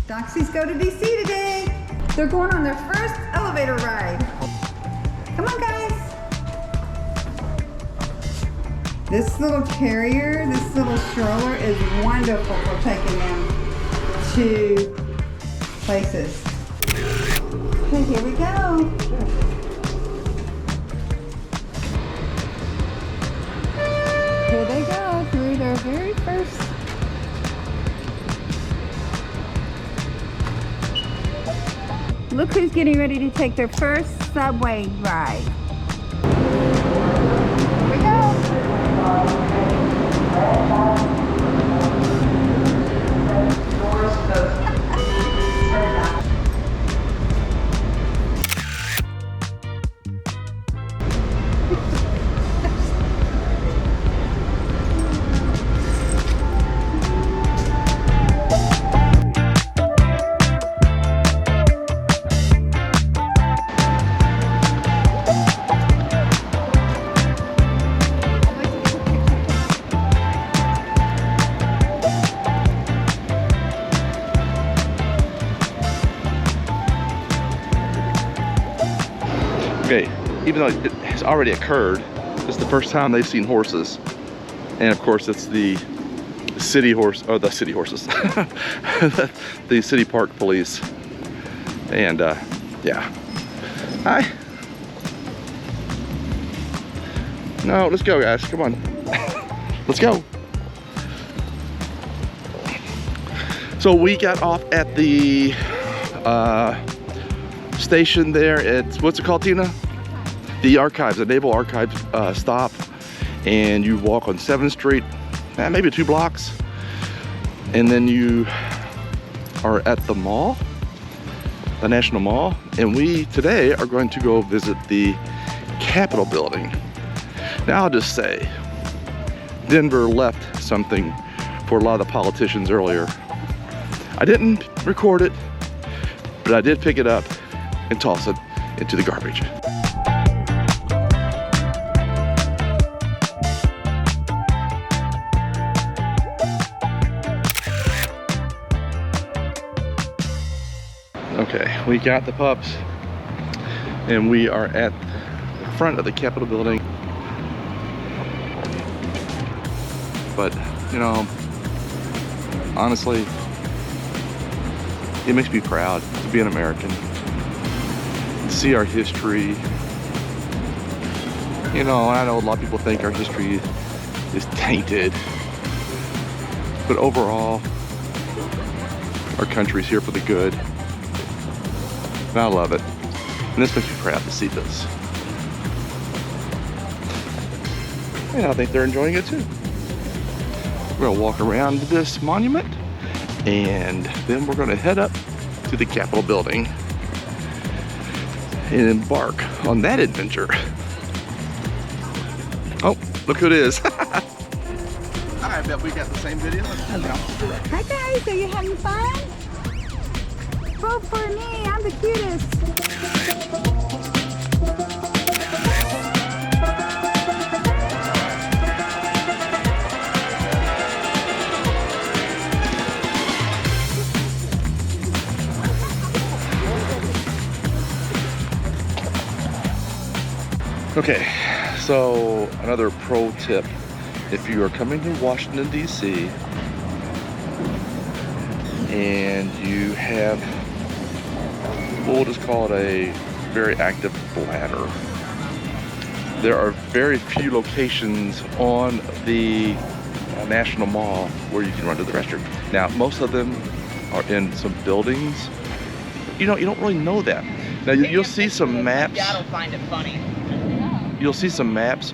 Doxies go to DC today. They're going on their first elevator ride. Come on, guys. This little carrier, this little stroller is wonderful for taking them to places. Okay, here we go. Here they go through their very first. Look who's getting ready to take their first subway ride. Here we go. Okay, even though it has already occurred, it's the first time they've seen horses. And of course, it's the city horse, or the city horses, the city park police. And yeah. Hi. No, let's go, guys. Come on. Let's go. So we got off at the station there. It's, what's it called, Tina? The Archives, the Naval Archives stop. And you walk on 7th Street, maybe 2 blocks. And then you are at the mall, the National Mall. And we today are going to go visit the Capitol building. Now I'll just say, Denver left something for a lot of the politicians earlier. I didn't record it, but I did pick it up and toss it into the garbage. Okay, we got the pups and we are at the front of the Capitol building. But, you know, honestly, it makes me proud to be an American. See our history. You know, I know a lot of people think our history is tainted, but overall, our country's here for the good. And I love it. And this makes me proud to see this. And I think they're enjoying it too. We're gonna walk around this monument and then we're gonna head up to the Capitol building and embark on that adventure. Oh, look who it is. I bet we got the same video. Hi guys, are you having fun? Vote for me, I'm the cutest. Okay, so another pro tip. If you are coming to Washington, D.C. and you have, we'll just call it a very active bladder, there are very few locations on the National Mall where you can run to the restroom. Now, most of them are in some buildings. You don't really know that. Now, you'll see some maps. I don't find it funny. You'll see some maps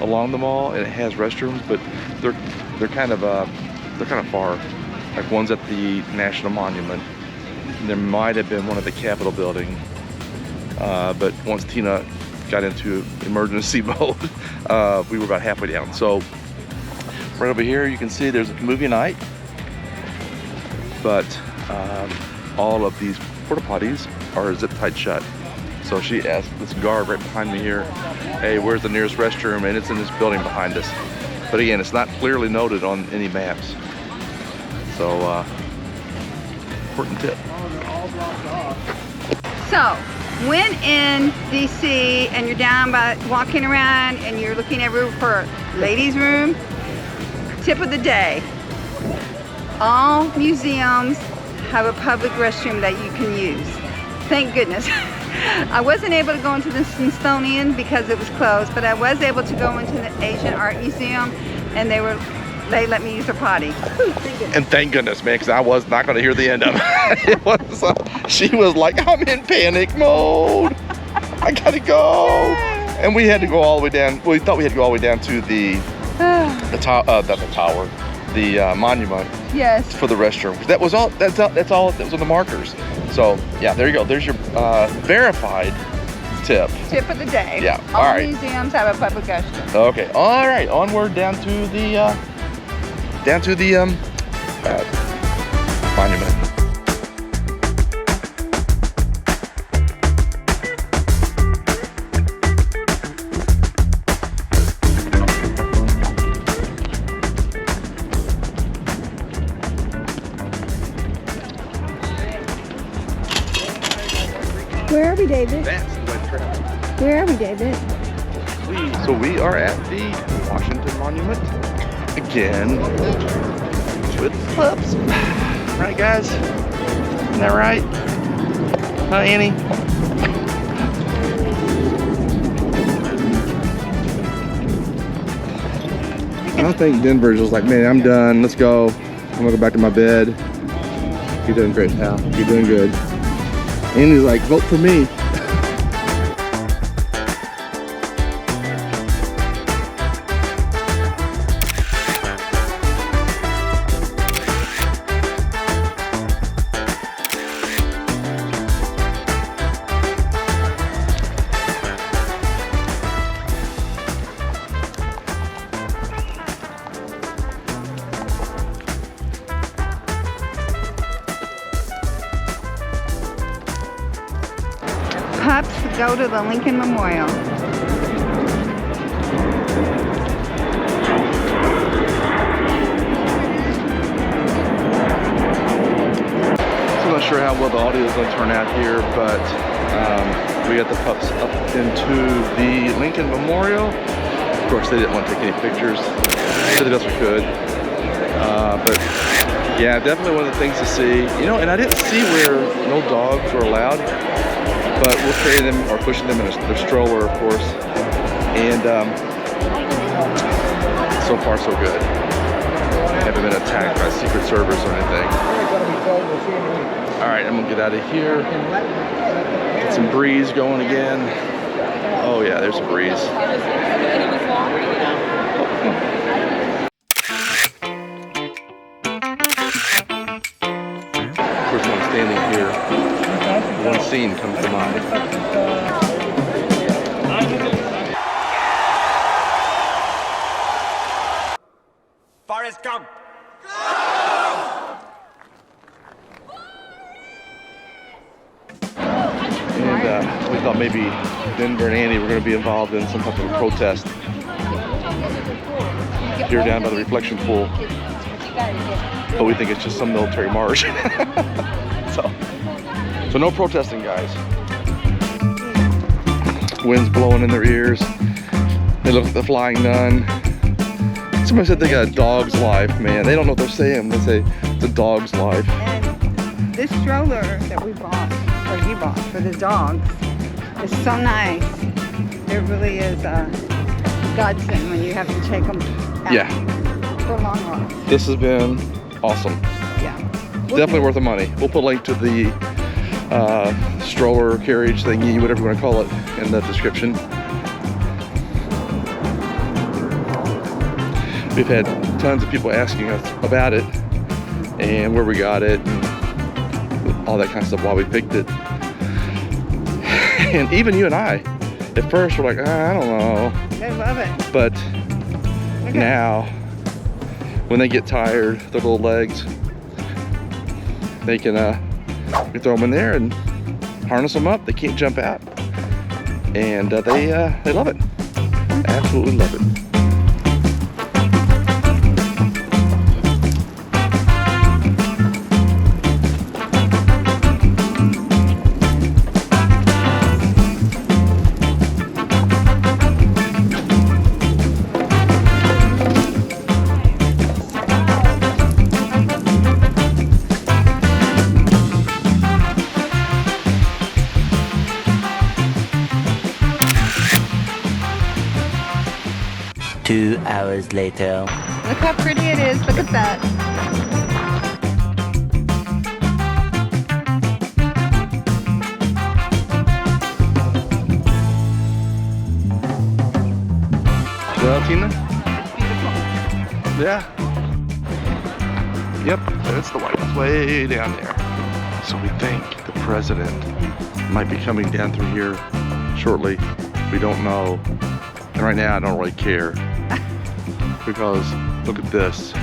along the mall, and it has restrooms, but they're kind of far. Like one's at the National Monument. And there might have been one at the Capitol building, but once Tina got into emergency mode, we were about halfway down. So right over here, you can see there's a movie night, but all of these porta potties are zip tied shut. So she asked this guard right behind me here, hey, where's the nearest restroom? And it's in this building behind us. But again, it's not clearly noted on any maps. So important tip. So, when in DC and you're down by walking around and you're looking everywhere for ladies' room, tip of the day: all museums have a public restroom that you can use. Thank goodness. I wasn't able to go into the Smithsonian because it was closed, but I was able to go into the Asian Art Museum, and they let me use their potty. And thank goodness, man, because I was not going to hear the end of it. She was like, I'm in panic mode. I gotta go. And we had to go all the way down. We thought we had to go all the way down to the tower, the monument. Yes. For the restroom. That was all. That's all. That was on the markers. So yeah, there you go. There's your verified tip. Tip of the day. Yeah. All right. museums have a public restroom. Okay. All right. Onward down to the monument. Where are we, David? That's the way to travel. Where are we, David? So we are at the Washington Monument again with Pups. Right, guys? Isn't that right? Huh, Annie? I think Denver's just like, man, I'm done. Let's go. I'm gonna go back to my bed. You're doing great, pal. You're doing good. Annie's like, vote for me. Pups go to the Lincoln Memorial. I'm not sure how well the audio is going to turn out here, but we got the Pups up into the Lincoln Memorial. Of course, they didn't want to take any pictures, so the best we could. But yeah, definitely one of the things to see. You know, and I didn't see where no dogs were allowed, but we'll carry them or pushing them in their stroller, of course. And so far, so good. Haven't been attacked by Secret Service or anything. All right, I'm gonna get out of here. Get some breeze going again. Oh yeah, there's a breeze. Of course, when I'm standing here, one scene comes to mind. Forrest Gump. And we thought maybe Denver and Annie were going to be involved in some type of protest here down by the reflection pool. But we think it's just some military march. So no protesting, guys. Wind's blowing in their ears. They look at the flying nun. Somebody said they got a dog's life, man. They don't know what they're saying. They say it's a dog's life. And this stroller that we bought, or you bought for the dogs, is so nice. It really is a godsend when you have to take them out. Yeah. For long walks. This has been awesome. Yeah. Definitely worth the money. We'll put a link to the stroller carriage thingy, whatever you want to call it, in the description. We've had tons of people asking us about it and where we got it and all that kind of stuff, why we picked it. And even you and I, at first, we're like, I don't know. They love it. But now, when they get tired, their little legs, they can you throw them in there and harness them up. They can't jump out, and they love it. Absolutely love it. 2 hours later. Look how pretty it is. Look at that. Well, Tina? It's beautiful. Yeah. Yep, that's the White House way down there. So we think the president might be coming down through here shortly. We don't know. And right now I don't really care. Because look at this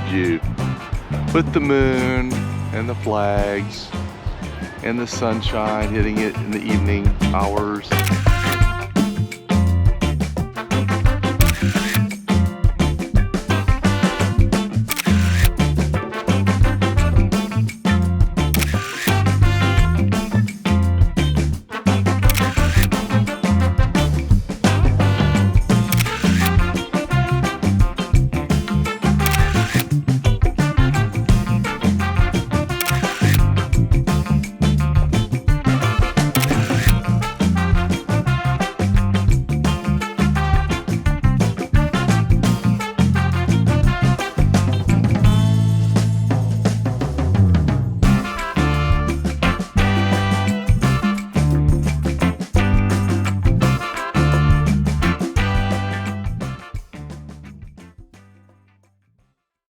view. With the moon and the flags and the sunshine hitting it in the evening hours.